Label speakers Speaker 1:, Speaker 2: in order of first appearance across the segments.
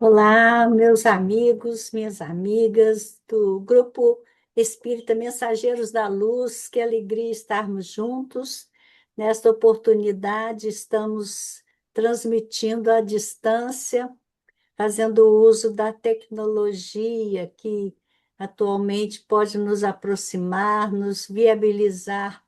Speaker 1: Olá, meus amigos, minhas amigas do Grupo Espírita Mensageiros da Luz, que alegria estarmos juntos. Nesta oportunidade, estamos transmitindo à distância, fazendo uso da tecnologia que atualmente pode nos aproximar, nos viabilizar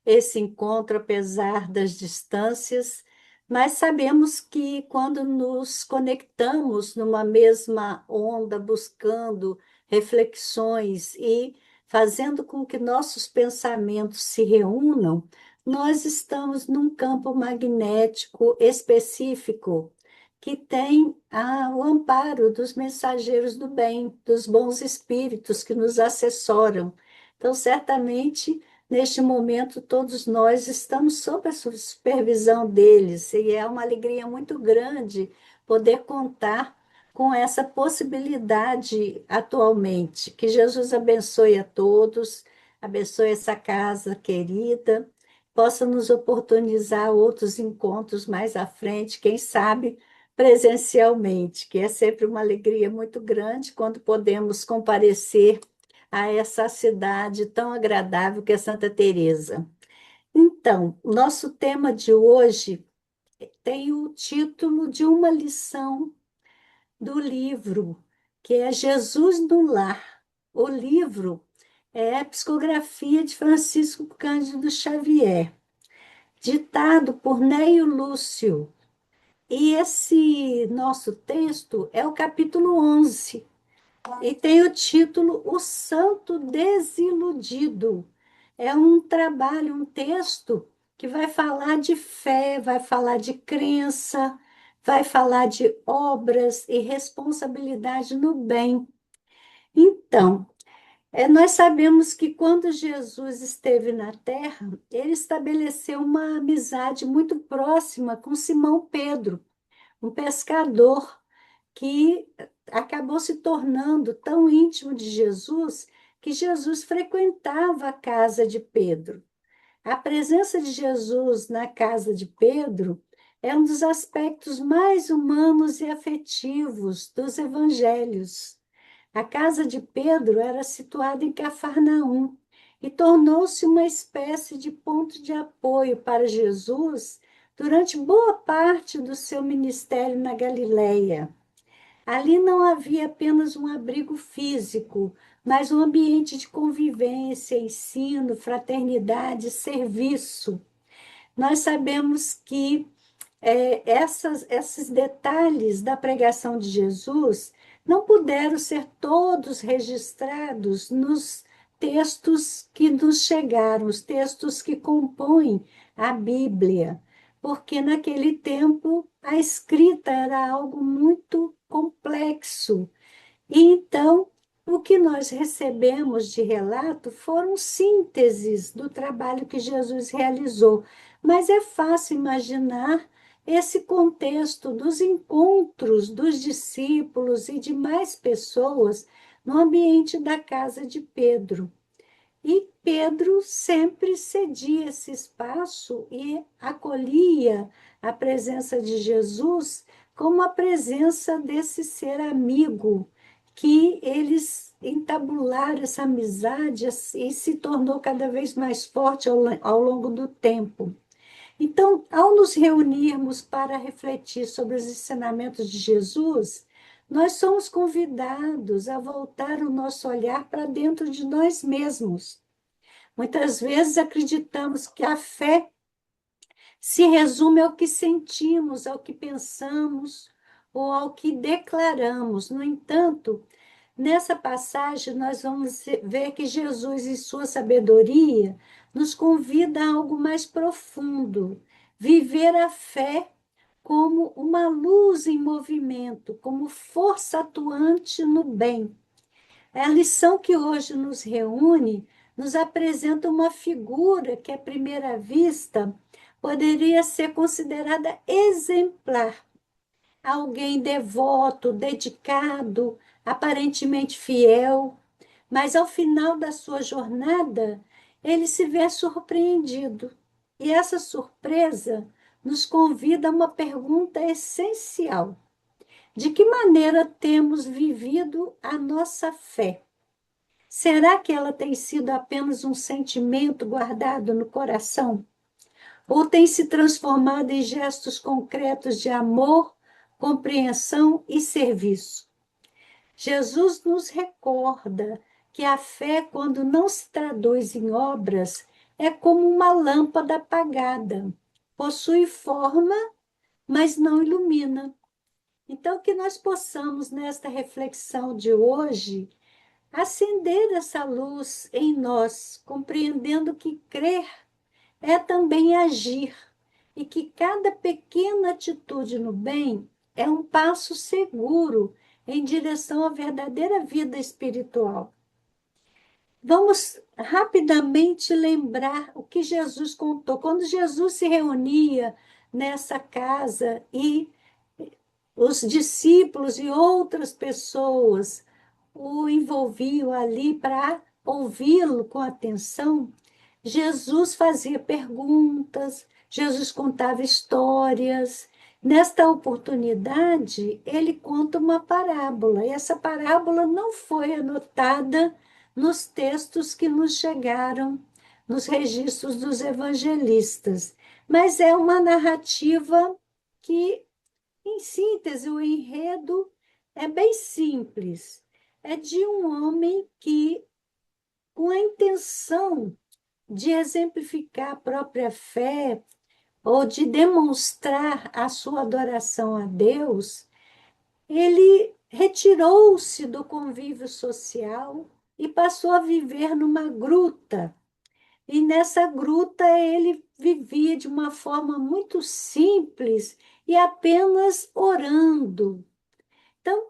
Speaker 1: esse encontro, apesar das distâncias, mas sabemos que quando nos conectamos numa mesma onda, buscando reflexões e fazendo com que nossos pensamentos se reúnam, nós estamos num campo magnético específico que tem o amparo dos mensageiros do bem, dos bons espíritos que nos assessoram. Então, certamente, neste momento, todos nós estamos sob a supervisão deles, e é uma alegria muito grande poder contar com essa possibilidade atualmente. Que Jesus abençoe a todos, abençoe essa casa querida, possa nos oportunizar outros encontros mais à frente, quem sabe presencialmente, que é sempre uma alegria muito grande quando podemos comparecer a essa cidade tão agradável que é Santa Teresa. Então, nosso tema de hoje tem o título de uma lição do livro, que é Jesus no Lar. O livro é a psicografia de Francisco Cândido Xavier, ditado por Neio Lúcio. E esse nosso texto é o capítulo 11, e tem o título O Santo Desiludido. É um trabalho, um texto que vai falar de fé, vai falar de crença, vai falar de obras e responsabilidade no bem. Então, nós sabemos que quando Jesus esteve na Terra, ele estabeleceu uma amizade muito próxima com Simão Pedro, um pescador que acabou se tornando tão íntimo de Jesus que Jesus frequentava a casa de Pedro. A presença de Jesus na casa de Pedro é um dos aspectos mais humanos e afetivos dos evangelhos. A casa de Pedro era situada em Cafarnaum e tornou-se uma espécie de ponto de apoio para Jesus durante boa parte do seu ministério na Galileia. Ali não havia apenas um abrigo físico, mas um ambiente de convivência, ensino, fraternidade, serviço. Nós sabemos que esses detalhes da pregação de Jesus não puderam ser todos registrados nos textos que nos chegaram, os textos que compõem a Bíblia, porque naquele tempo a escrita era algo muito complexo. E então, o que nós recebemos de relato foram sínteses do trabalho que Jesus realizou. Mas é fácil imaginar esse contexto dos encontros dos discípulos e de mais pessoas no ambiente da casa de Pedro. E Pedro sempre cedia esse espaço e acolhia a presença de Jesus como a presença desse ser amigo, que eles entabularam essa amizade e se tornou cada vez mais forte ao longo do tempo. Então, ao nos reunirmos para refletir sobre os ensinamentos de Jesus, nós somos convidados a voltar o nosso olhar para dentro de nós mesmos. Muitas vezes acreditamos que a fé se resume ao que sentimos, ao que pensamos ou ao que declaramos. No entanto, nessa passagem, nós vamos ver que Jesus, em sua sabedoria, nos convida a algo mais profundo, viver a fé como uma luz em movimento, como força atuante no bem. A lição que hoje nos reúne nos apresenta uma figura que, à primeira vista, poderia ser considerada exemplar. Alguém devoto, dedicado, aparentemente fiel, mas ao final da sua jornada, ele se vê surpreendido. E essa surpresa nos convida a uma pergunta essencial: De que maneira temos vivido a nossa fé? Será que ela tem sido apenas um sentimento guardado no coração? Ou tem se transformado em gestos concretos de amor, compreensão e serviço? Jesus nos recorda que a fé, quando não se traduz em obras, é como uma lâmpada apagada. Possui forma, mas não ilumina. Então, que nós possamos, nesta reflexão de hoje, acender essa luz em nós, compreendendo que crer é também agir, e que cada pequena atitude no bem é um passo seguro em direção à verdadeira vida espiritual. Vamos rapidamente lembrar o que Jesus contou. Quando Jesus se reunia nessa casa e os discípulos e outras pessoas o envolviam ali para ouvi-lo com atenção, Jesus fazia perguntas, Jesus contava histórias. Nesta oportunidade, ele conta uma parábola, e essa parábola não foi anotada nos textos que nos chegaram, nos registros dos evangelistas, mas é uma narrativa que, em síntese, o enredo é bem simples. É de um homem que, com a intenção de exemplificar a própria fé ou de demonstrar a sua adoração a Deus, ele retirou-se do convívio social e passou a viver numa gruta. E nessa gruta ele vivia de uma forma muito simples e apenas orando. Então,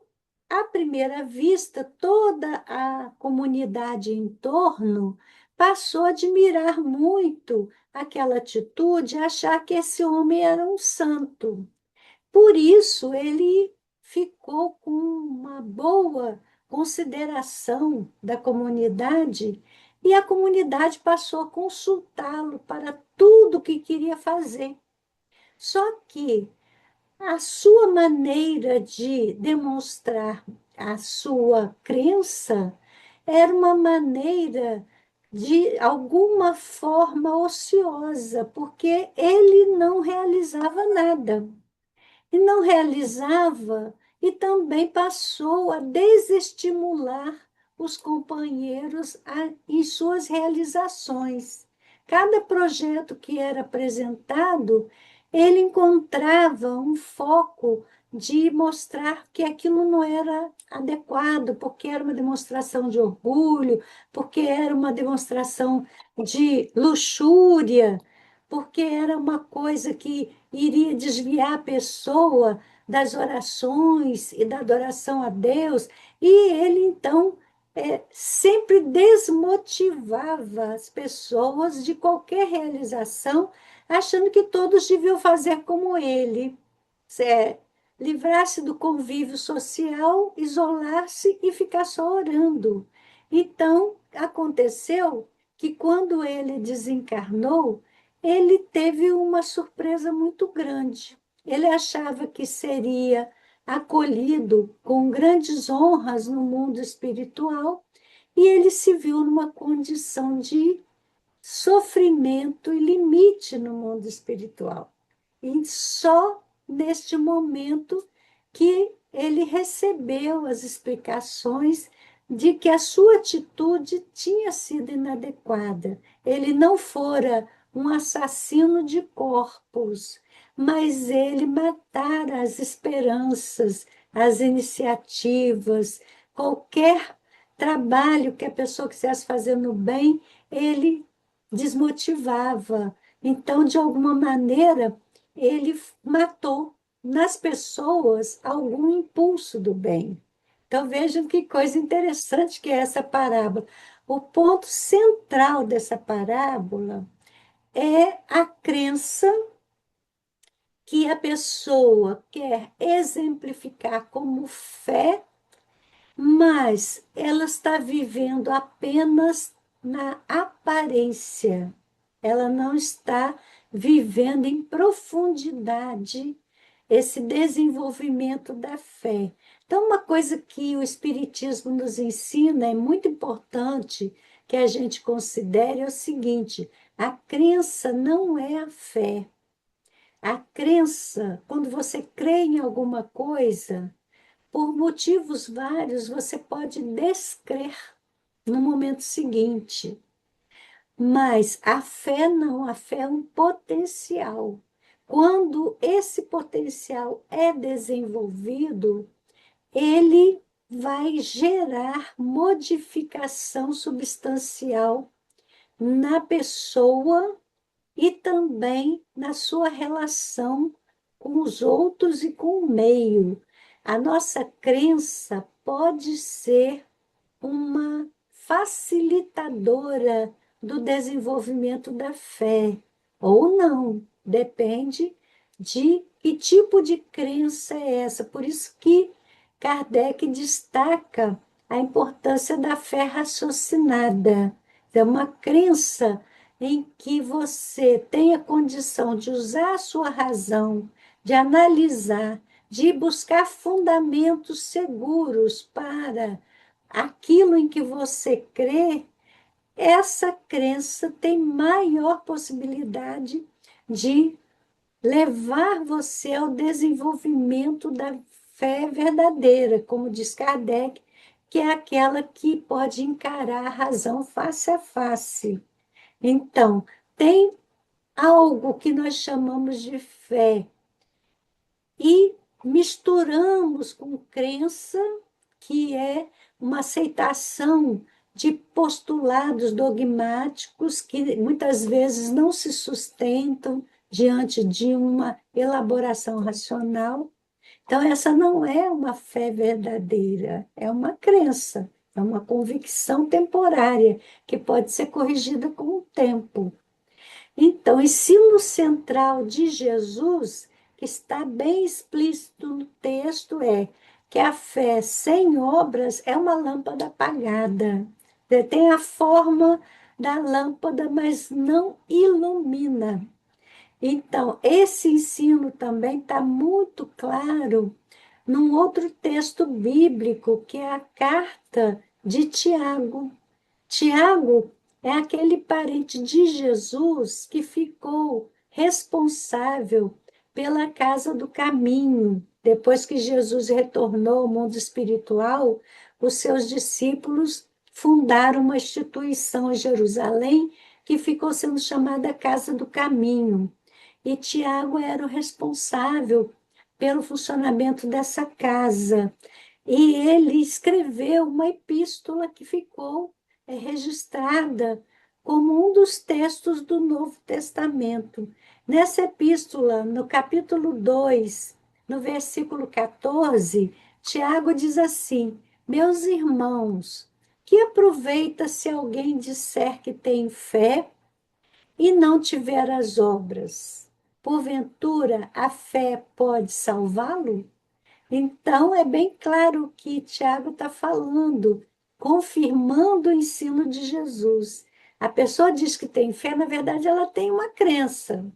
Speaker 1: à primeira vista, toda a comunidade em torno passou a admirar muito aquela atitude, achar que esse homem era um santo. Por isso, ele ficou com uma boa consideração da comunidade e a comunidade passou a consultá-lo para tudo o que queria fazer. Só que a sua maneira de demonstrar a sua crença era uma maneira de alguma forma ociosa, porque ele não realizava nada. E não realizava, e também passou a desestimular os companheiros em suas realizações. Cada projeto que era apresentado, ele encontrava um foco de mostrar que aquilo não era adequado, porque era uma demonstração de orgulho, porque era uma demonstração de luxúria, porque era uma coisa que iria desviar a pessoa das orações e da adoração a Deus, e ele então sempre desmotivava as pessoas de qualquer realização, achando que todos deviam fazer como ele, livrar-se do convívio social, isolar-se e ficar só orando. Então, aconteceu que quando ele desencarnou, ele teve uma surpresa muito grande. Ele achava que seria acolhido com grandes honras no mundo espiritual e ele se viu numa condição de sofrimento e limite no mundo espiritual. E só neste momento que ele recebeu as explicações de que a sua atitude tinha sido inadequada. Ele não fora um assassino de corpos, mas ele matara as esperanças, as iniciativas, qualquer trabalho que a pessoa quisesse fazer no bem, ele desmotivava. Então, de alguma maneira, ele matou nas pessoas algum impulso do bem. Então, vejam que coisa interessante que é essa parábola. O ponto central dessa parábola é a crença que a pessoa quer exemplificar como fé, mas ela está vivendo apenas na aparência. Ela não está vivendo em profundidade esse desenvolvimento da fé. Então, uma coisa que o Espiritismo nos ensina é muito importante que a gente considere é o seguinte: a crença não é a fé. A crença, quando você crê em alguma coisa, por motivos vários, você pode descrer no momento seguinte. Mas a fé não, a fé é um potencial. Quando esse potencial é desenvolvido, ele vai gerar modificação substancial na pessoa e também na sua relação com os outros e com o meio. A nossa crença pode ser uma facilitadora do desenvolvimento da fé, ou não, depende de que tipo de crença é essa. Por isso que Kardec destaca a importância da fé raciocinada. É uma crença em que você tem a condição de usar a sua razão, de analisar, de buscar fundamentos seguros para aquilo em que você crê, essa crença tem maior possibilidade de levar você ao desenvolvimento da fé verdadeira, como diz Kardec, que é aquela que pode encarar a razão face a face. Então, tem algo que nós chamamos de fé e misturamos com crença, que é uma aceitação de postulados dogmáticos que muitas vezes não se sustentam diante de uma elaboração racional. Então, essa não é uma fé verdadeira, é uma crença, é uma convicção temporária que pode ser corrigida com o tempo. Então, o ensino central de Jesus, que está bem explícito no texto, é que a fé sem obras é uma lâmpada apagada. Tem a forma da lâmpada, mas não ilumina. Então, esse ensino também está muito claro num outro texto bíblico, que é a carta de Tiago. Tiago é aquele parente de Jesus que ficou responsável pela casa do caminho. Depois que Jesus retornou ao mundo espiritual, os seus discípulos fundaram uma instituição em Jerusalém que ficou sendo chamada Casa do Caminho. E Tiago era o responsável pelo funcionamento dessa casa. E ele escreveu uma epístola que ficou registrada como um dos textos do Novo Testamento. Nessa epístola, no capítulo 2, no versículo 14, Tiago diz assim: Meus irmãos, que aproveita se alguém disser que tem fé e não tiver as obras? Porventura, a fé pode salvá-lo? Então, é bem claro o que Tiago está falando, confirmando o ensino de Jesus. A pessoa diz que tem fé, na verdade, ela tem uma crença.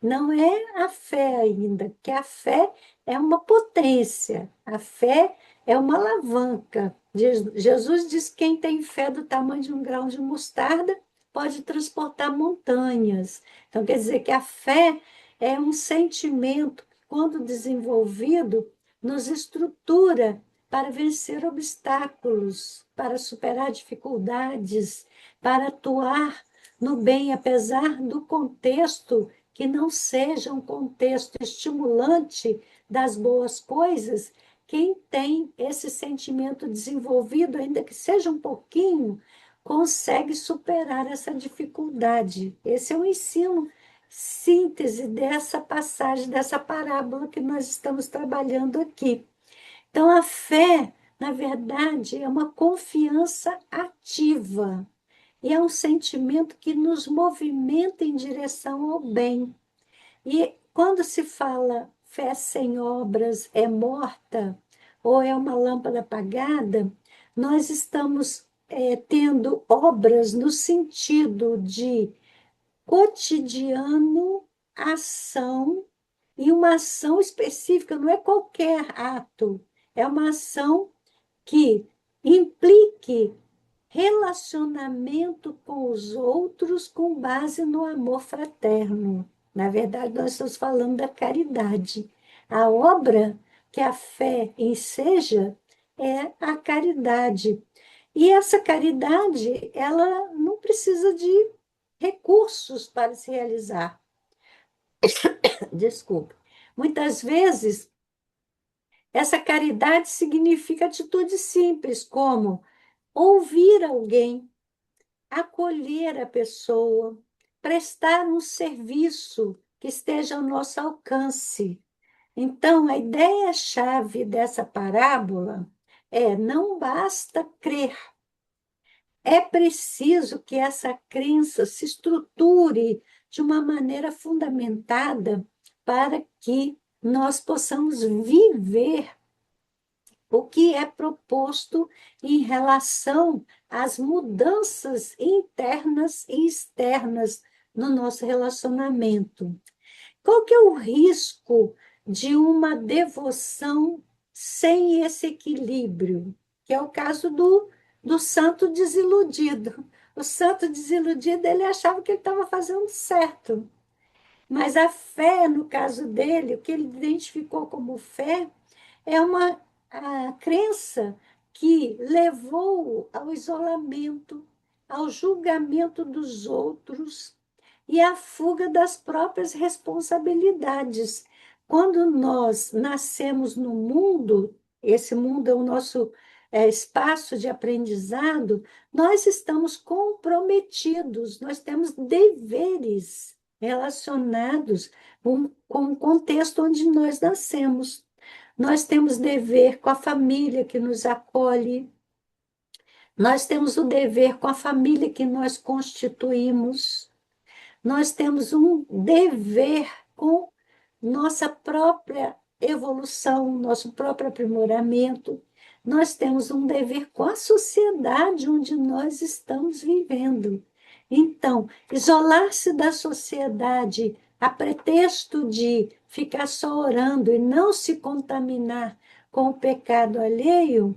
Speaker 1: Não é a fé ainda, que a fé é uma potência, a fé é uma alavanca. Jesus diz que quem tem fé do tamanho de um grão de mostarda pode transportar montanhas. Então, quer dizer que a fé é um sentimento que, quando desenvolvido, nos estrutura para vencer obstáculos, para superar dificuldades, para atuar no bem, apesar do contexto que não seja um contexto estimulante das boas coisas. Quem tem esse sentimento desenvolvido, ainda que seja um pouquinho, consegue superar essa dificuldade. Esse é o ensino síntese dessa passagem, dessa parábola que nós estamos trabalhando aqui. Então, a fé, na verdade, é uma confiança ativa e é um sentimento que nos movimenta em direção ao bem. E quando se fala fé sem obras é morta ou é uma lâmpada apagada, nós estamos tendo obras no sentido de cotidiano, ação e uma ação específica, não é qualquer ato, é uma ação que implique relacionamento com os outros com base no amor fraterno. Na verdade, nós estamos falando da caridade. A obra que a fé enseja é a caridade. E essa caridade, ela não precisa de recursos para se realizar. Desculpe. Muitas vezes, essa caridade significa atitudes simples, como ouvir alguém, acolher a pessoa, prestar um serviço que esteja ao nosso alcance. Então, a ideia-chave dessa parábola é: não basta crer, é preciso que essa crença se estruture de uma maneira fundamentada para que nós possamos viver o que é proposto em relação às mudanças internas e externas no nosso relacionamento. Qual que é o risco de uma devoção sem esse equilíbrio? Que é o caso do santo desiludido. O santo desiludido, ele achava que ele estava fazendo certo, mas a fé, no caso dele, o que ele identificou como fé, é uma a crença que levou ao isolamento, ao julgamento dos outros e à fuga das próprias responsabilidades. Quando nós nascemos no mundo, esse mundo é o nosso espaço de aprendizado, nós estamos comprometidos, nós temos deveres relacionados com o contexto onde nós nascemos. Nós temos dever com a família que nos acolhe, nós temos o dever com a família que nós constituímos, nós temos um dever com nossa própria evolução, nosso próprio aprimoramento, nós temos um dever com a sociedade onde nós estamos vivendo. Então, isolar-se da sociedade a pretexto de ficar só orando e não se contaminar com o pecado alheio,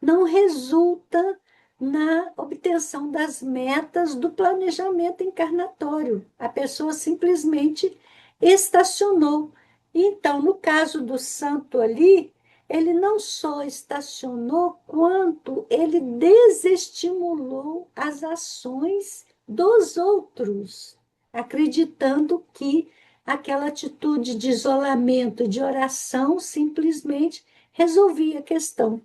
Speaker 1: não resulta na obtenção das metas do planejamento encarnatório. A pessoa simplesmente estacionou. Então, no caso do santo ali, ele não só estacionou, quanto ele desestimulou as ações dos outros, acreditando que aquela atitude de isolamento, de oração, simplesmente resolvia a questão.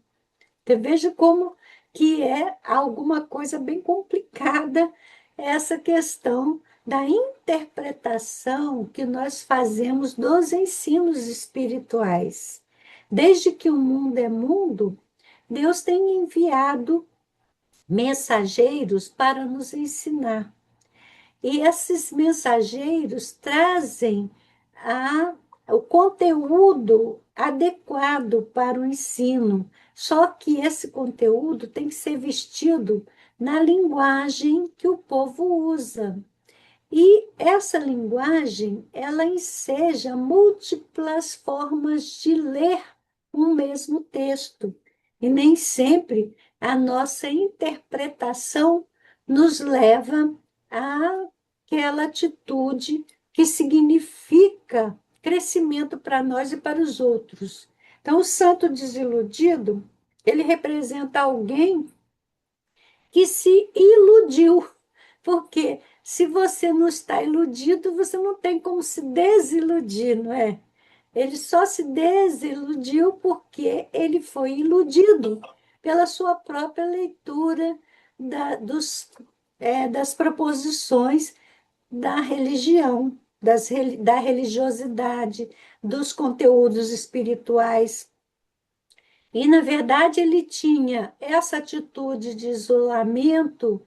Speaker 1: Você veja como que é alguma coisa bem complicada essa questão da interpretação que nós fazemos dos ensinos espirituais. Desde que o mundo é mundo, Deus tem enviado mensageiros para nos ensinar. E esses mensageiros trazem a, o conteúdo adequado para o ensino, só que esse conteúdo tem que ser vestido na linguagem que o povo usa. E essa linguagem, ela enseja múltiplas formas de ler um mesmo texto. E nem sempre a nossa interpretação nos leva àquela atitude que significa crescimento para nós e para os outros. Então, o santo desiludido, ele representa alguém que se iludiu, porque se você não está iludido, você não tem como se desiludir, não é? Ele só se desiludiu porque ele foi iludido pela sua própria leitura das proposições da religião, da religiosidade, dos conteúdos espirituais. E, na verdade, ele tinha essa atitude de isolamento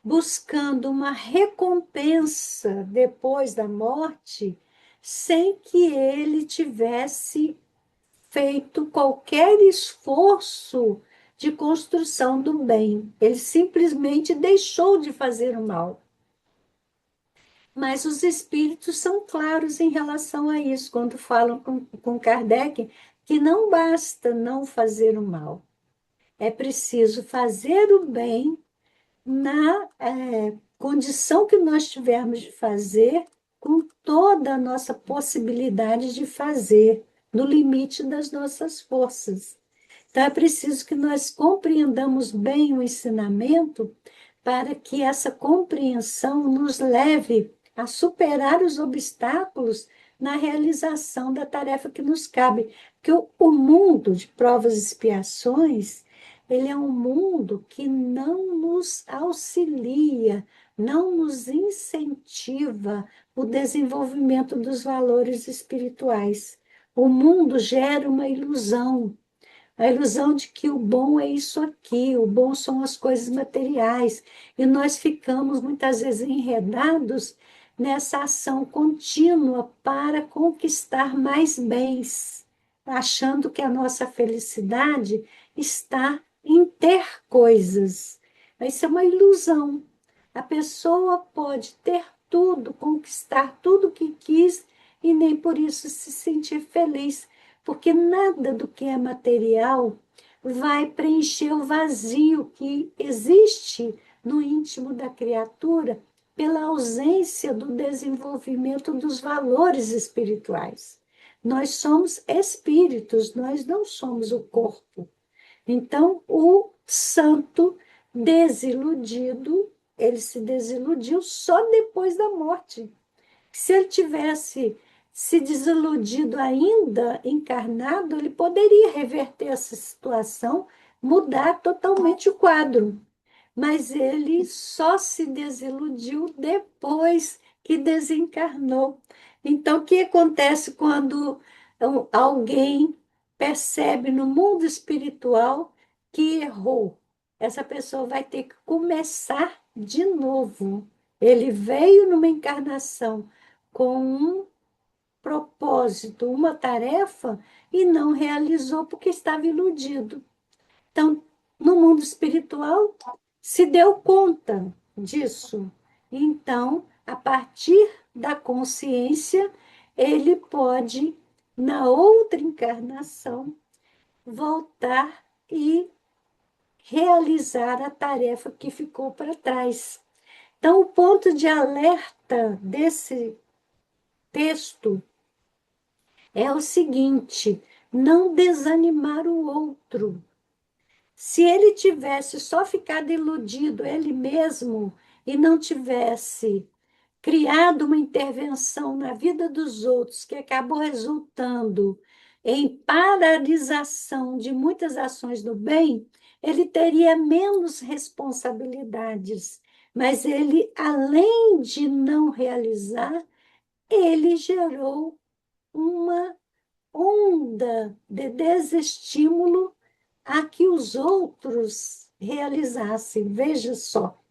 Speaker 1: buscando uma recompensa depois da morte, sem que ele tivesse feito qualquer esforço de construção do bem. Ele simplesmente deixou de fazer o mal. Mas os espíritos são claros em relação a isso, quando falam com Kardec, que não basta não fazer o mal, é preciso fazer o bem na condição que nós tivermos de fazer, com toda a nossa possibilidade de fazer, no limite das nossas forças. Então, é preciso que nós compreendamos bem o ensinamento para que essa compreensão nos leve a superar os obstáculos na realização da tarefa que nos cabe. Porque o mundo de provas e expiações, ele é um mundo que não nos auxilia, não nos incentiva o desenvolvimento dos valores espirituais. O mundo gera uma ilusão, a ilusão de que o bom é isso aqui, o bom são as coisas materiais, e nós ficamos muitas vezes enredados nessa ação contínua para conquistar mais bens, achando que a nossa felicidade está em ter coisas. Isso é uma ilusão. A pessoa pode ter tudo, conquistar tudo que quis e nem por isso se sentir feliz, porque nada do que é material vai preencher o vazio que existe no íntimo da criatura pela ausência do desenvolvimento dos valores espirituais. Nós somos espíritos, nós não somos o corpo. Então, o santo desiludido, ele se desiludiu só depois da morte. Se ele tivesse se desiludido ainda encarnado, ele poderia reverter essa situação, mudar totalmente o quadro. Mas ele só se desiludiu depois que desencarnou. Então, o que acontece quando alguém percebe no mundo espiritual que errou? Essa pessoa vai ter que começar de novo. Ele veio numa encarnação com um propósito, uma tarefa, e não realizou porque estava iludido. Então, no mundo espiritual, se deu conta disso. Então, a partir da consciência, ele pode, na outra encarnação, voltar e realizar a tarefa que ficou para trás. Então, o ponto de alerta desse texto é o seguinte: não desanimar o outro. Se ele tivesse só ficado iludido ele mesmo e não tivesse criado uma intervenção na vida dos outros que acabou resultando em paralisação de muitas ações do bem, ele teria menos responsabilidades. Mas ele, além de não realizar, ele gerou uma onda de desestímulo a que os outros realizassem. Veja só.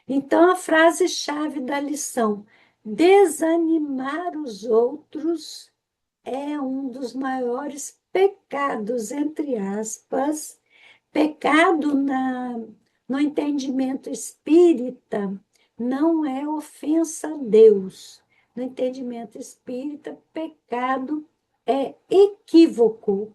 Speaker 1: Então, a frase-chave da lição: desanimar os outros é um dos maiores pecados, entre aspas, pecado no entendimento espírita, não é ofensa a Deus. No entendimento espírita, pecado é equívoco,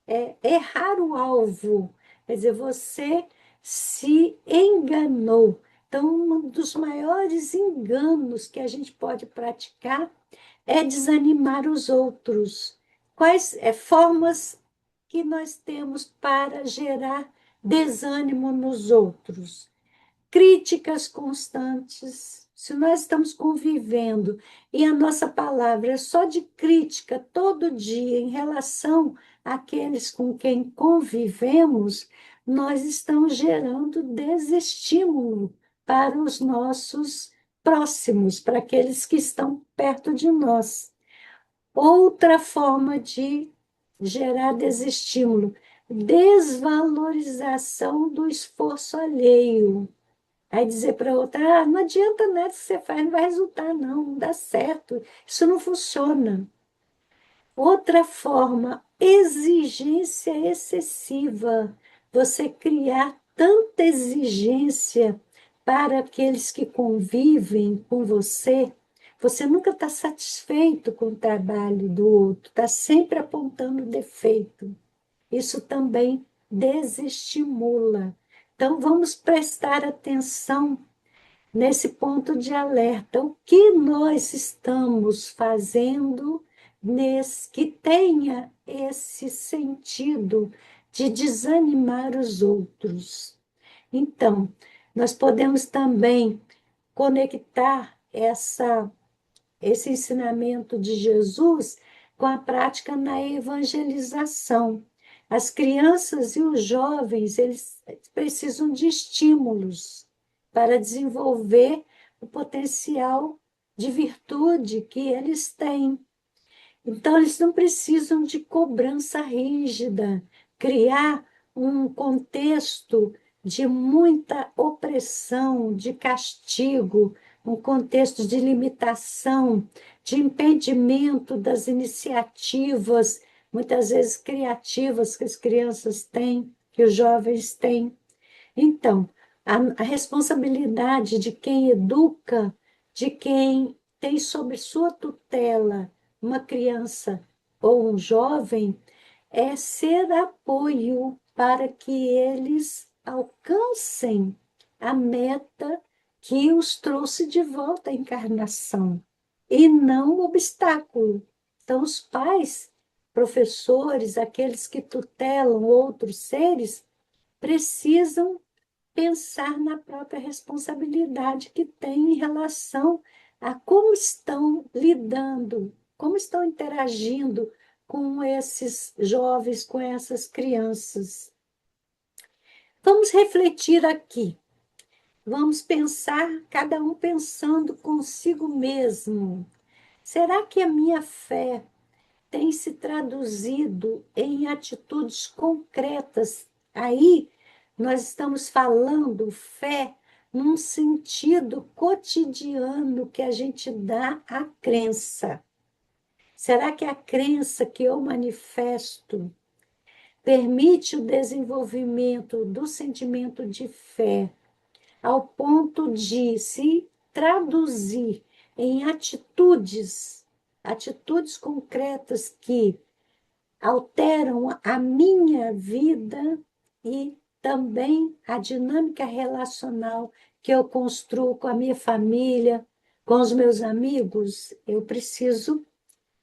Speaker 1: é errar o alvo. Quer dizer, você se enganou. Então, um dos maiores enganos que a gente pode praticar é desanimar os outros. Quais formas que nós temos para gerar desânimo nos outros? Críticas constantes. Se nós estamos convivendo e a nossa palavra é só de crítica todo dia em relação àqueles com quem convivemos, nós estamos gerando desestímulo para os nossos próximos, para aqueles que estão perto de nós. Outra forma de gerar desestímulo: desvalorização do esforço alheio. Aí dizer para outra, não adianta nada que você faz, não vai resultar, não dá certo, isso não funciona. Outra forma, exigência excessiva. Você criar tanta exigência para aqueles que convivem com você, Você nunca está satisfeito com o trabalho do outro, está sempre apontando defeito. Isso também desestimula. Então, vamos prestar atenção nesse ponto de alerta. O que nós estamos fazendo que tenha esse sentido de desanimar os outros? Então, nós podemos também conectar esse ensinamento de Jesus com a prática na evangelização. As crianças e os jovens, eles precisam de estímulos para desenvolver o potencial de virtude que eles têm. Então, eles não precisam de cobrança rígida, criar um contexto de muita opressão, de castigo, um contexto de limitação, de impedimento das iniciativas, muitas vezes criativas, que as crianças têm, que os jovens têm. Então, a responsabilidade de quem educa, de quem tem sob sua tutela uma criança ou um jovem, é ser apoio para que eles alcancem a meta que os trouxe de volta à encarnação, e não um obstáculo. Então, os pais, professores, aqueles que tutelam outros seres, precisam pensar na própria responsabilidade que tem em relação a como estão lidando, como estão interagindo com esses jovens, com essas crianças. Vamos refletir aqui. Vamos pensar, cada um pensando consigo mesmo. Será que a minha fé tem se traduzido em atitudes concretas? Aí nós estamos falando fé num sentido cotidiano que a gente dá à crença. Será que a crença que eu manifesto permite o desenvolvimento do sentimento de fé ao ponto de se traduzir em atitudes concretas que alteram a minha vida e também a dinâmica relacional que eu construo com a minha família, com os meus amigos? Eu preciso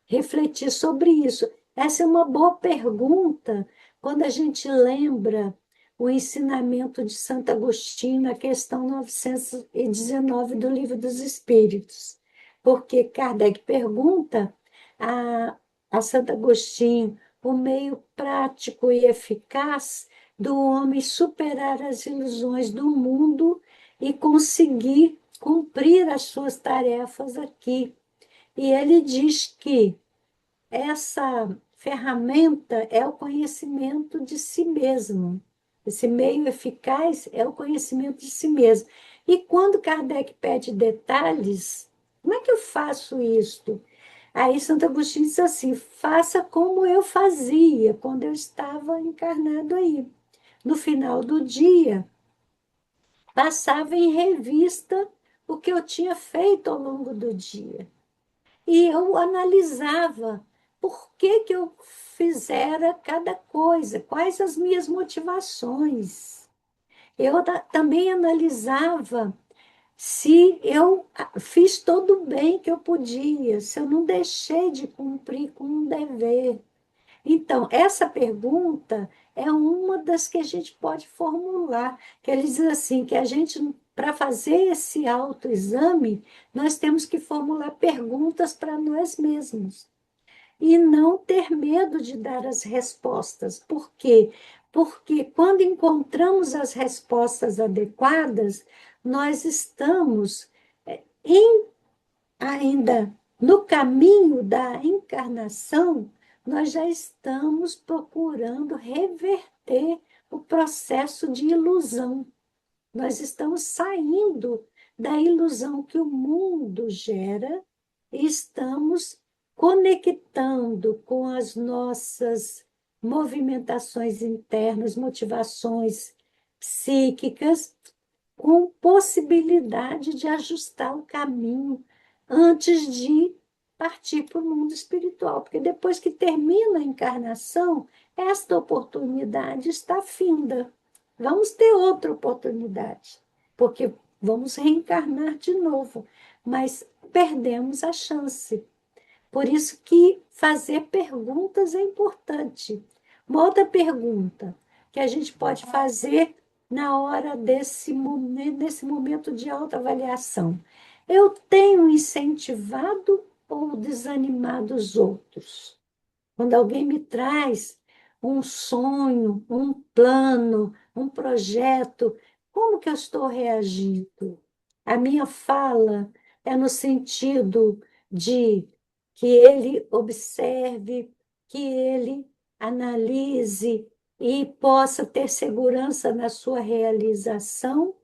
Speaker 1: refletir sobre isso. Essa é uma boa pergunta quando a gente lembra o ensinamento de Santo Agostinho na questão 919 do Livro dos Espíritos, porque Kardec pergunta a Santo Agostinho o meio prático e eficaz do homem superar as ilusões do mundo e conseguir cumprir as suas tarefas aqui. E ele diz que essa ferramenta é o conhecimento de si mesmo. Esse meio eficaz é o conhecimento de si mesmo. E quando Kardec pede detalhes, como é que eu faço isto? Aí Santo Agostinho diz assim: faça como eu fazia quando eu estava encarnado aí. No final do dia, passava em revista o que eu tinha feito ao longo do dia. E eu analisava por que eu fizera cada coisa, quais as minhas motivações. Eu também analisava se eu fiz todo o bem que eu podia, se eu não deixei de cumprir com um dever. Então, essa pergunta é uma das que a gente pode formular, que ele diz assim, que a gente, para fazer esse autoexame, nós temos que formular perguntas para nós mesmos e não ter medo de dar as respostas. Por quê? Porque quando encontramos as respostas adequadas, nós estamos ainda no caminho da encarnação, nós já estamos procurando reverter o processo de ilusão. Nós estamos saindo da ilusão que o mundo gera e estamos conectando com as nossas movimentações internas, motivações psíquicas, com possibilidade de ajustar o caminho antes de partir para o mundo espiritual, porque depois que termina a encarnação, esta oportunidade está finda. Vamos ter outra oportunidade, porque vamos reencarnar de novo, mas perdemos a chance. Por isso que fazer perguntas é importante. Uma outra pergunta que a gente pode fazer na hora desse momento de autoavaliação. Eu tenho incentivado ou desanimado os outros? Quando alguém me traz um sonho, um plano, um projeto, como que eu estou reagindo? A minha fala é no sentido de que ele observe, que ele analise e possa ter segurança na sua realização,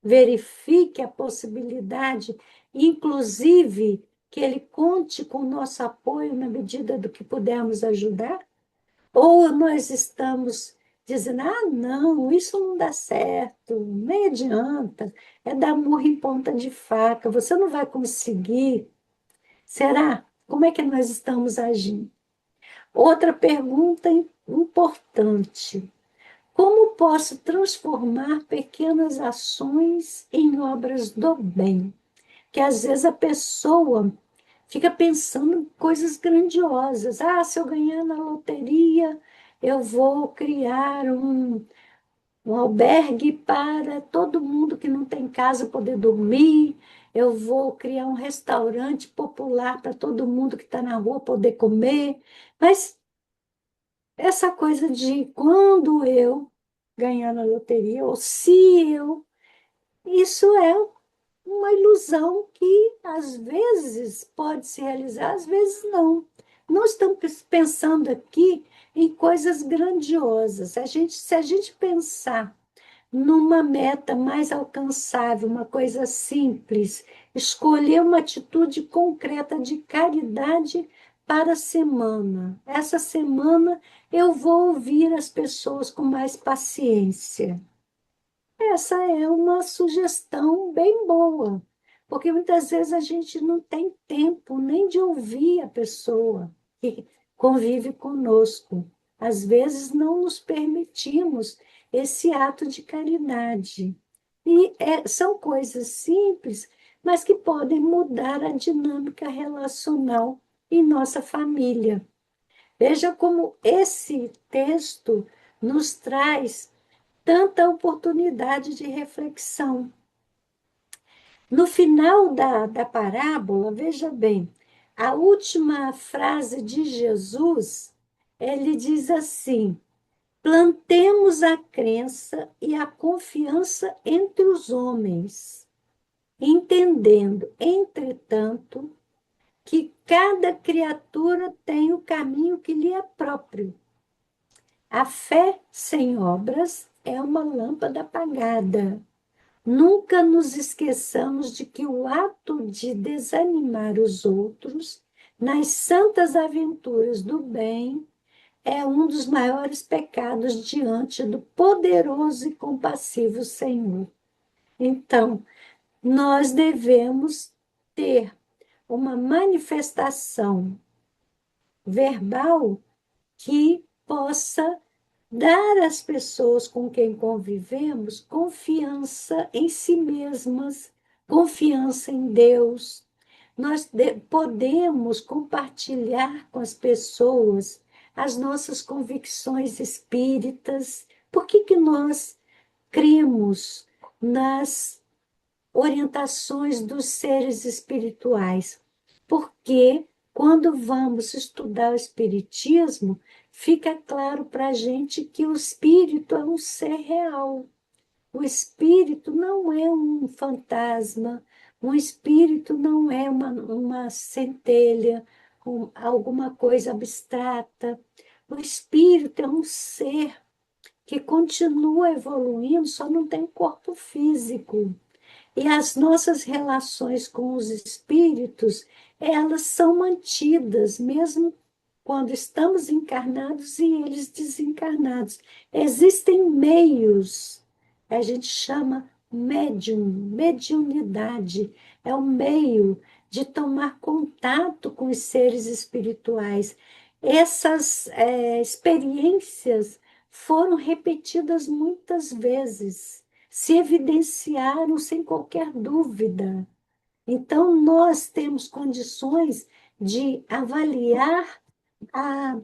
Speaker 1: verifique a possibilidade, inclusive que ele conte com o nosso apoio na medida do que pudermos ajudar? Ou nós estamos dizendo, ah, não, isso não dá certo, nem adianta, é dar murro em ponta de faca, você não vai conseguir. Será? Como é que nós estamos agindo? Outra pergunta importante. Como posso transformar pequenas ações em obras do bem? Que às vezes a pessoa fica pensando em coisas grandiosas. Ah, se eu ganhar na loteria, eu vou criar um albergue para todo mundo que não tem casa poder dormir. Eu vou criar um restaurante popular para todo mundo que está na rua poder comer. Mas essa coisa de quando eu ganhar na loteria, ou se eu, isso é uma ilusão que às vezes pode se realizar, às vezes não. Não estamos pensando aqui em coisas grandiosas. Se a gente pensar numa meta mais alcançável, uma coisa simples, escolher uma atitude concreta de caridade para a semana. Essa semana eu vou ouvir as pessoas com mais paciência. Essa é uma sugestão bem boa, porque muitas vezes a gente não tem tempo nem de ouvir a pessoa que convive conosco. Às vezes não nos permitimos esse ato de caridade. E são coisas simples, mas que podem mudar a dinâmica relacional em nossa família. Veja como esse texto nos traz tanta oportunidade de reflexão. No final da parábola, veja bem, a última frase de Jesus, ele diz assim: plantemos a crença e a confiança entre os homens, entendendo, entretanto, que cada criatura tem o caminho que lhe é próprio. A fé sem obras é uma lâmpada apagada. Nunca nos esqueçamos de que o ato de desanimar os outros nas santas aventuras do bem é um dos maiores pecados diante do poderoso e compassivo Senhor. Então, nós devemos ter uma manifestação verbal que possa dar às pessoas com quem convivemos confiança em si mesmas, confiança em Deus. Nós podemos compartilhar com as pessoas as nossas convicções espíritas. Por que que nós cremos nas orientações dos seres espirituais? Porque quando vamos estudar o espiritismo, fica claro para a gente que o espírito é um ser real. O espírito não é um fantasma, um espírito não é uma centelha, alguma coisa abstrata. O espírito é um ser que continua evoluindo, só não tem corpo físico. E as nossas relações com os espíritos, elas são mantidas, mesmo quando estamos encarnados e eles desencarnados. Existem meios, a gente chama mediunidade, é um meio de tomar contato com os seres espirituais. Essas experiências foram repetidas muitas vezes, se evidenciaram sem qualquer dúvida. Então, nós temos condições de avaliar a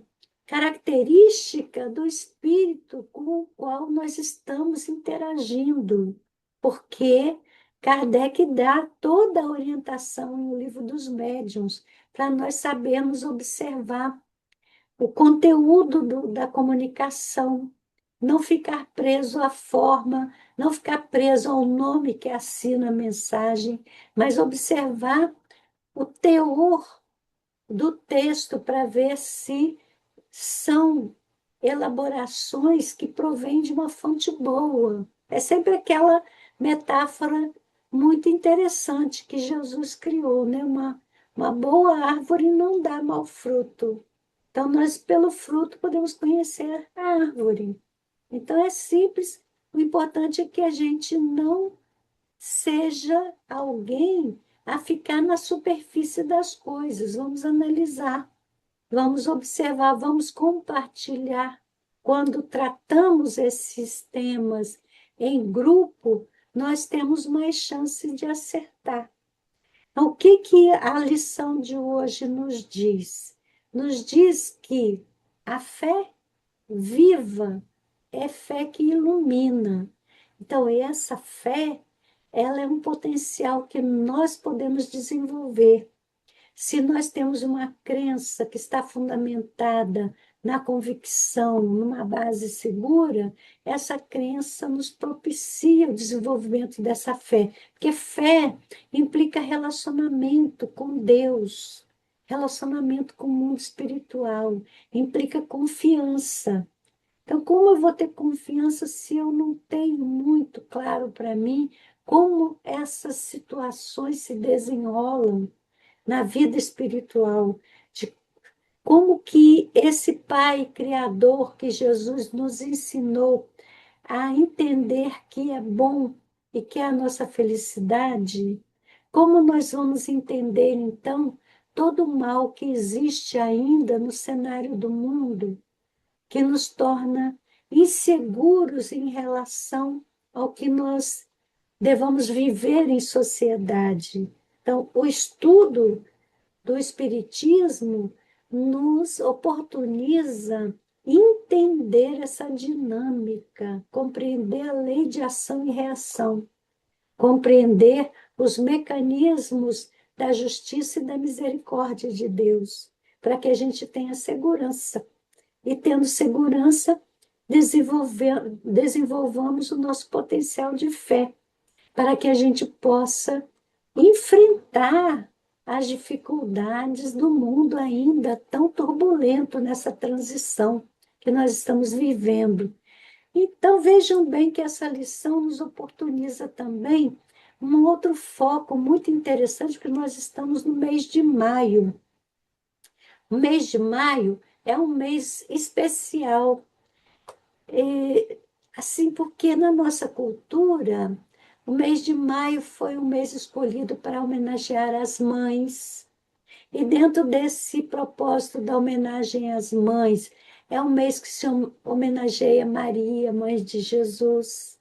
Speaker 1: característica do espírito com o qual nós estamos interagindo, porque Kardec dá toda a orientação no Livro dos Médiuns para nós sabermos observar o conteúdo da comunicação, não ficar preso à forma, não ficar preso ao nome que assina a mensagem, mas observar o teor do texto para ver se são elaborações que provêm de uma fonte boa. É sempre aquela metáfora muito interessante que Jesus criou, né? Uma boa árvore não dá mau fruto. Então, nós, pelo fruto, podemos conhecer a árvore. Então, é simples. O importante é que a gente não seja alguém a ficar na superfície das coisas. Vamos analisar, vamos observar, vamos compartilhar. Quando tratamos esses temas em grupo, nós temos mais chance de acertar. Então, o que, que a lição de hoje nos diz? Nos diz que a fé viva é fé que ilumina. Então, essa fé, ela é um potencial que nós podemos desenvolver. Se nós temos uma crença que está fundamentada na convicção, numa base segura, essa crença nos propicia o desenvolvimento dessa fé. Porque fé implica relacionamento com Deus, relacionamento com o mundo espiritual, implica confiança. Então, como eu vou ter confiança se eu não tenho muito claro para mim como essas situações se desenrolam na vida espiritual, de como que esse Pai Criador que Jesus nos ensinou a entender que é bom e que é a nossa felicidade, como nós vamos entender, então, todo o mal que existe ainda no cenário do mundo, que nos torna inseguros em relação ao que nós devamos viver em sociedade. Então, o estudo do Espiritismo nos oportuniza entender essa dinâmica, compreender a lei de ação e reação, compreender os mecanismos da justiça e da misericórdia de Deus, para que a gente tenha segurança. E tendo segurança, desenvolvamos o nosso potencial de fé, para que a gente possa enfrentar as dificuldades do mundo ainda tão turbulento nessa transição que nós estamos vivendo. Então, vejam bem que essa lição nos oportuniza também um outro foco muito interessante, porque nós estamos no mês de maio. O mês de maio é um mês especial, assim, porque na nossa cultura, o mês de maio foi um mês escolhido para homenagear as mães. E dentro desse propósito da homenagem às mães, é um mês que se homenageia Maria, mãe de Jesus.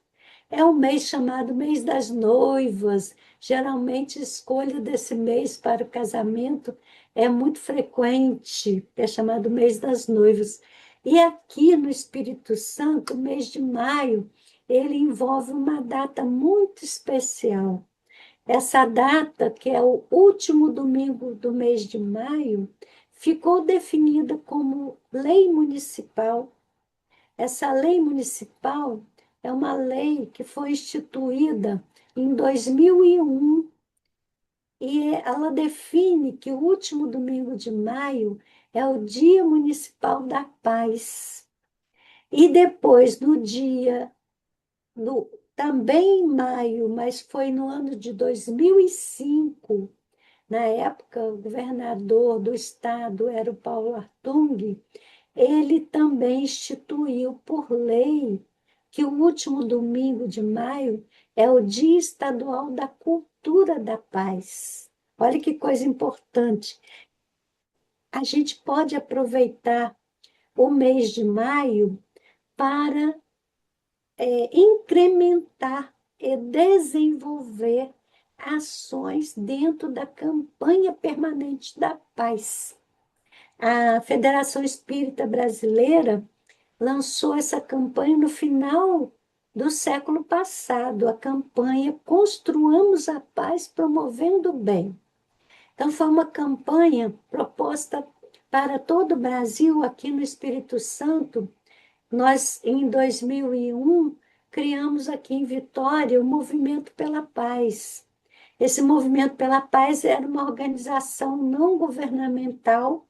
Speaker 1: É um mês chamado Mês das Noivas. Geralmente, a escolha desse mês para o casamento é muito frequente, é chamado Mês das Noivas. E aqui no Espírito Santo, o mês de maio, ele envolve uma data muito especial. Essa data, que é o último domingo do mês de maio, ficou definida como lei municipal. Essa lei municipal é uma lei que foi instituída em 2001 e ela define que o último domingo de maio é o Dia Municipal da Paz. E depois, no dia, também em maio, mas foi no ano de 2005, na época, o governador do estado era o Paulo Artung, ele também instituiu por lei que o último domingo de maio é o Dia Estadual da Cultura da Paz. Olha que coisa importante. A gente pode aproveitar o mês de maio para incrementar e desenvolver ações dentro da campanha permanente da paz. A Federação Espírita Brasileira lançou essa campanha no final do século passado, a campanha Construamos a Paz Promovendo o Bem. Então, foi uma campanha proposta para todo o Brasil, aqui no Espírito Santo. Nós, em 2001, criamos aqui em Vitória o Movimento pela Paz. Esse Movimento pela Paz era uma organização não governamental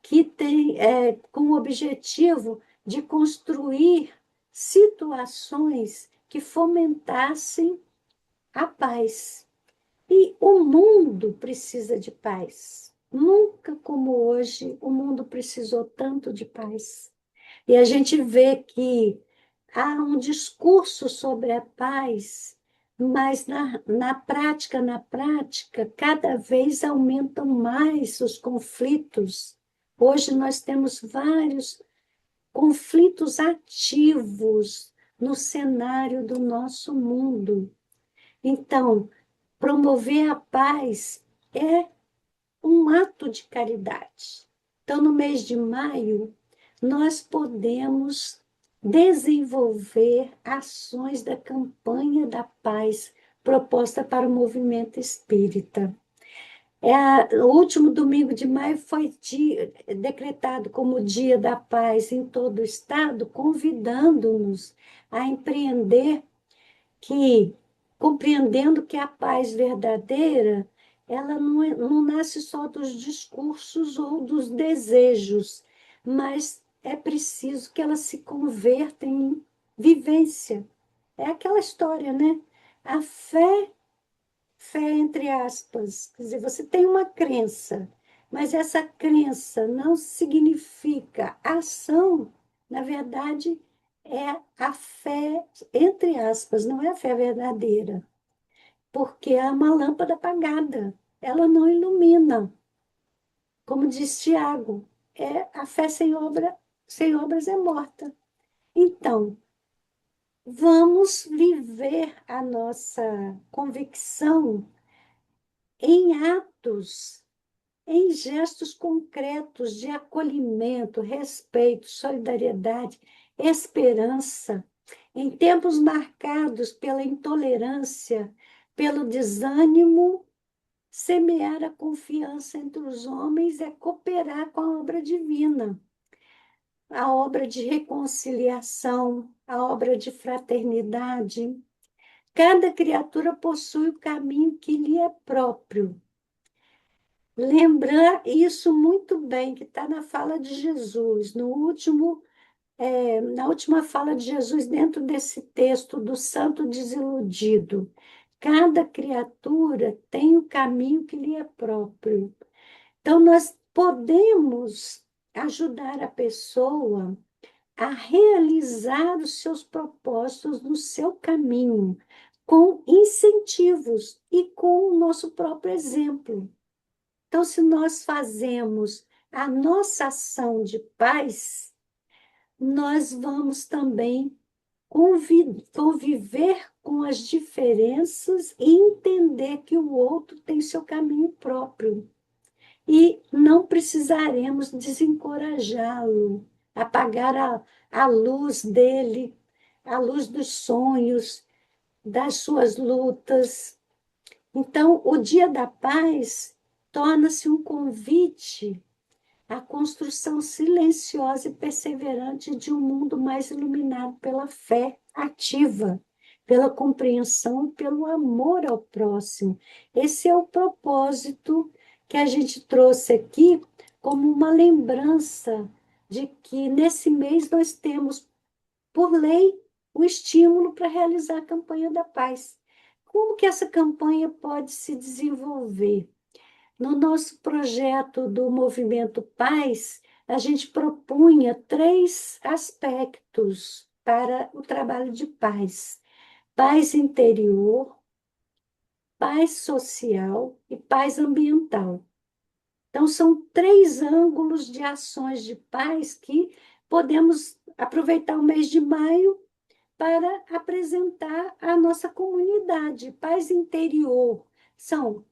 Speaker 1: que tem como objetivo de construir situações que fomentassem a paz. E o mundo precisa de paz. Nunca como hoje o mundo precisou tanto de paz. E a gente vê que há um discurso sobre a paz, mas na prática, cada vez aumentam mais os conflitos. Hoje nós temos vários conflitos ativos no cenário do nosso mundo. Então, promover a paz é um ato de caridade. Então, no mês de maio, nós podemos desenvolver ações da campanha da paz proposta para o movimento espírita. O último domingo de maio foi decretado como Dia da Paz em todo o estado, convidando-nos a empreender que, compreendendo que a paz verdadeira, ela não nasce só dos discursos ou dos desejos, mas é preciso que ela se converta em vivência. É aquela história, né? A fé entre aspas, quer dizer, você tem uma crença, mas essa crença não significa ação, na verdade, é a fé, entre aspas, não é a fé verdadeira, porque é uma lâmpada apagada, ela não ilumina. Como diz Tiago, a fé sem obra, sem obras é morta. Então, vamos viver a nossa convicção em atos, em gestos concretos de acolhimento, respeito, solidariedade, esperança, em tempos marcados pela intolerância, pelo desânimo, semear a confiança entre os homens é cooperar com a obra divina, a obra de reconciliação, a obra de fraternidade. Cada criatura possui o caminho que lhe é próprio. Lembrar isso muito bem, que está na fala de Jesus, na última fala de Jesus, dentro desse texto do Santo Desiludido. Cada criatura tem o caminho que lhe é próprio. Então, nós podemos ajudar a pessoa a realizar os seus propósitos no seu caminho, com incentivos e com o nosso próprio exemplo. Então, se nós fazemos a nossa ação de paz, nós vamos também conviver com as diferenças e entender que o outro tem seu caminho próprio. E não precisaremos desencorajá-lo, apagar a luz dele, a luz dos sonhos, das suas lutas. Então, o Dia da Paz torna-se um convite à construção silenciosa e perseverante de um mundo mais iluminado pela fé ativa, pela compreensão e pelo amor ao próximo. Esse é o propósito que a gente trouxe aqui como uma lembrança de que nesse mês nós temos, por lei, o estímulo para realizar a campanha da paz. Como que essa campanha pode se desenvolver? No nosso projeto do Movimento Paz, a gente propunha 3 aspectos para o trabalho de paz: paz interior, paz social e paz ambiental. Então, são três ângulos de ações de paz que podemos aproveitar o mês de maio para apresentar à nossa comunidade. Paz interior são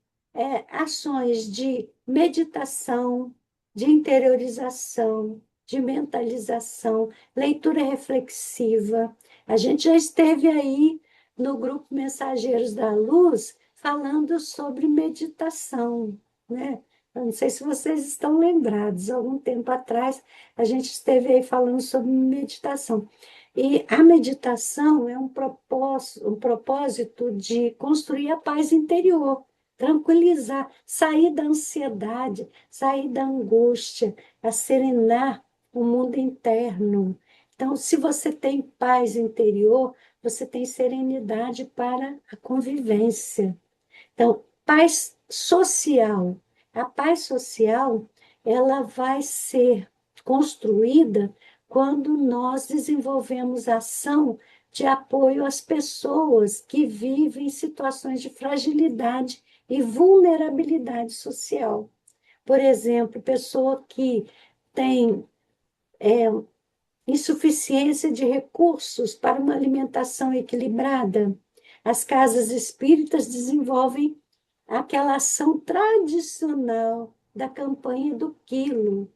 Speaker 1: ações de meditação, de interiorização, de mentalização, leitura reflexiva. A gente já esteve aí no grupo Mensageiros da Luz falando sobre meditação, né? Eu não sei se vocês estão lembrados, algum tempo atrás a gente esteve aí falando sobre meditação. E a meditação é um propósito de construir a paz interior, tranquilizar, sair da ansiedade, sair da angústia, serenar o mundo interno. Então, se você tem paz interior, você tem serenidade para a convivência. Então, paz social. A paz social, ela vai ser construída quando nós desenvolvemos ação de apoio às pessoas que vivem em situações de fragilidade e vulnerabilidade social. Por exemplo, pessoa que tem insuficiência de recursos para uma alimentação equilibrada. As casas espíritas desenvolvem aquela ação tradicional da campanha do quilo,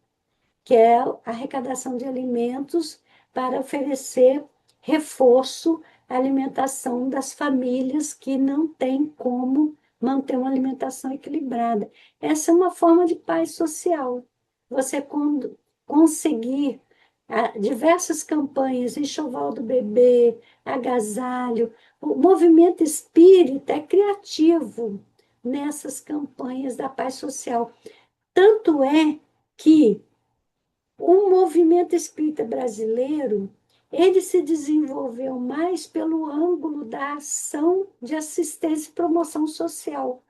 Speaker 1: que é a arrecadação de alimentos para oferecer reforço à alimentação das famílias que não têm como manter uma alimentação equilibrada. Essa é uma forma de paz social. Você conseguir diversas campanhas, enxoval do bebê, agasalho, o movimento espírita é criativo nessas campanhas da paz social. Tanto é que o movimento espírita brasileiro, ele se desenvolveu mais pelo ângulo da ação de assistência e promoção social.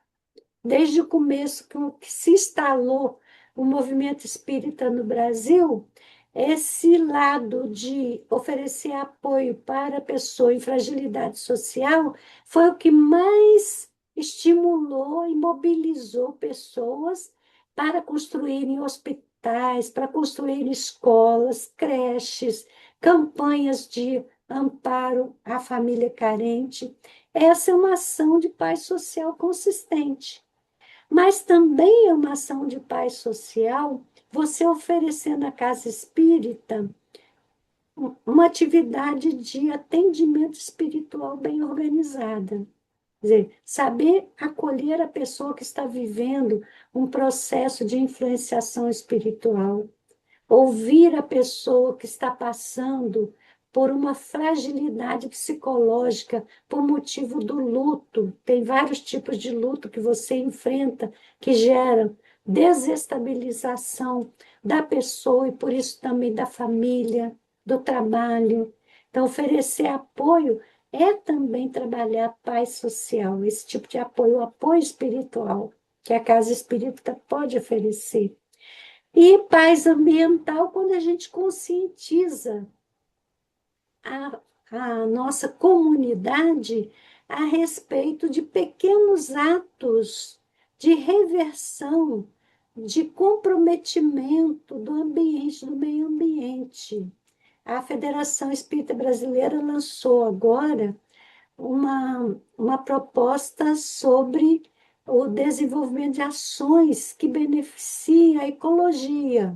Speaker 1: Desde o começo que se instalou o movimento espírita no Brasil, esse lado de oferecer apoio para a pessoa em fragilidade social foi o que mais estimulou e mobilizou pessoas para construírem hospitais, para construir escolas, creches, campanhas de amparo à família carente. Essa é uma ação de paz social consistente. Mas também é uma ação de paz social você oferecer na casa espírita uma atividade de atendimento espiritual bem organizada. Quer dizer, saber acolher a pessoa que está vivendo um processo de influenciação espiritual, ouvir a pessoa que está passando por uma fragilidade psicológica por motivo do luto. Tem vários tipos de luto que você enfrenta que geram desestabilização da pessoa e por isso também da família, do trabalho. Então, oferecer apoio é também trabalhar paz social, esse tipo de apoio, o apoio espiritual que a casa espírita pode oferecer. E paz ambiental, quando a gente conscientiza a, a nossa comunidade a respeito de pequenos atos de reversão, de comprometimento do ambiente, do meio ambiente. A Federação Espírita Brasileira lançou agora uma proposta sobre o desenvolvimento de ações que beneficiem a ecologia.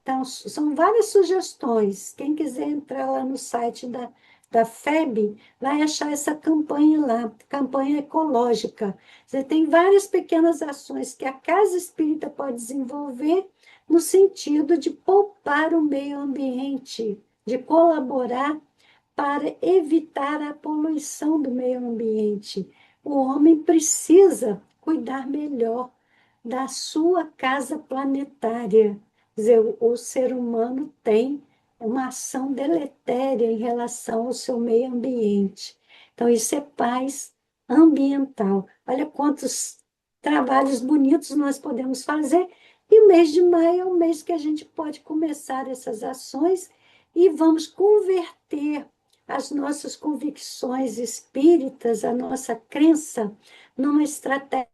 Speaker 1: Então, são várias sugestões. Quem quiser entrar lá no site da FEB, vai achar essa campanha lá, campanha ecológica. Você tem várias pequenas ações que a Casa Espírita pode desenvolver no sentido de poupar o meio ambiente, de colaborar para evitar a poluição do meio ambiente. O homem precisa cuidar melhor da sua casa planetária. Quer dizer, o ser humano tem uma ação deletéria em relação ao seu meio ambiente. Então, isso é paz ambiental. Olha quantos trabalhos bonitos nós podemos fazer. E o mês de maio é o mês que a gente pode começar essas ações e vamos converter as nossas convicções espíritas, a nossa crença numa estratégia.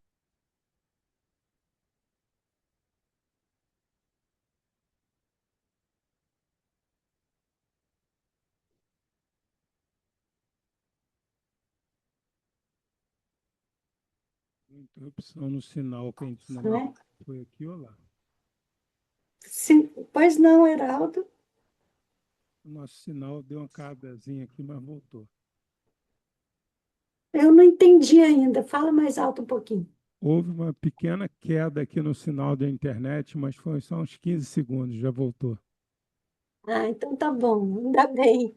Speaker 2: Interrupção no sinal que a gente ainda não
Speaker 1: Né?
Speaker 2: foi aqui ou lá.
Speaker 1: Sim, pois não, Heraldo?
Speaker 2: O nosso sinal deu uma quebrazinha aqui, mas voltou.
Speaker 1: Eu não entendi ainda. Fala mais alto um pouquinho.
Speaker 2: Houve uma pequena queda aqui no sinal da internet, mas foi só uns 15 segundos, já voltou.
Speaker 1: Ah, então tá bom, ainda bem.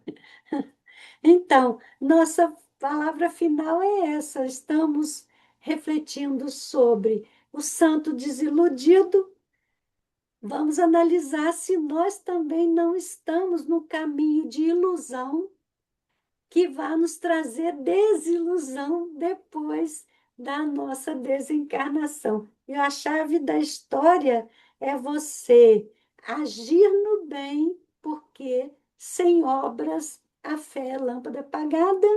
Speaker 1: Então, nossa palavra final é essa. Estamos refletindo sobre o santo desiludido. Vamos analisar se nós também não estamos no caminho de ilusão que vai nos trazer desilusão depois da nossa desencarnação. E a chave da história é você agir no bem, porque sem obras a fé é lâmpada apagada,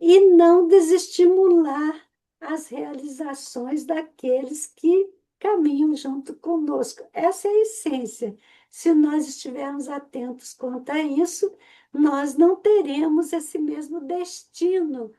Speaker 1: e não desestimular as realizações daqueles que caminham junto conosco. Essa é a essência. Se nós estivermos atentos quanto a isso, nós não teremos esse mesmo destino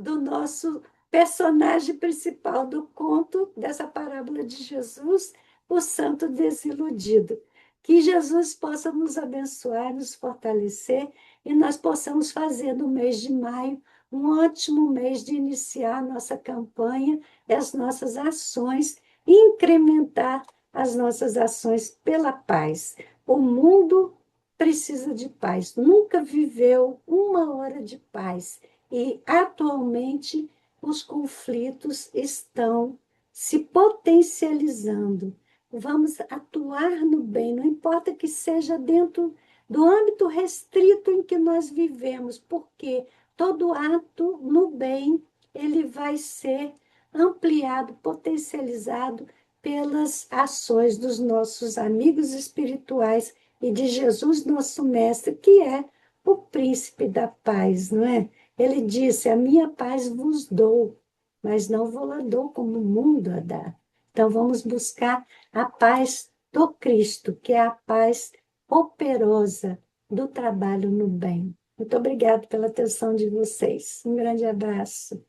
Speaker 1: do nosso personagem principal do conto, dessa parábola de Jesus, o santo desiludido. Que Jesus possa nos abençoar, nos fortalecer e nós possamos fazer no mês de maio um ótimo mês de iniciar a nossa campanha e as nossas ações, incrementar as nossas ações pela paz. O mundo precisa de paz, nunca viveu uma hora de paz e atualmente os conflitos estão se potencializando. Vamos atuar no bem, não importa que seja dentro do âmbito restrito em que nós vivemos, porque todo ato no bem, ele vai ser ampliado, potencializado pelas ações dos nossos amigos espirituais e de Jesus, nosso mestre, que é o príncipe da paz, não é? Ele disse: "A minha paz vos dou, mas não vou-la dou como o mundo a dá". Então vamos buscar a paz do Cristo, que é a paz operosa do trabalho no bem. Muito obrigada pela atenção de vocês. Um grande abraço.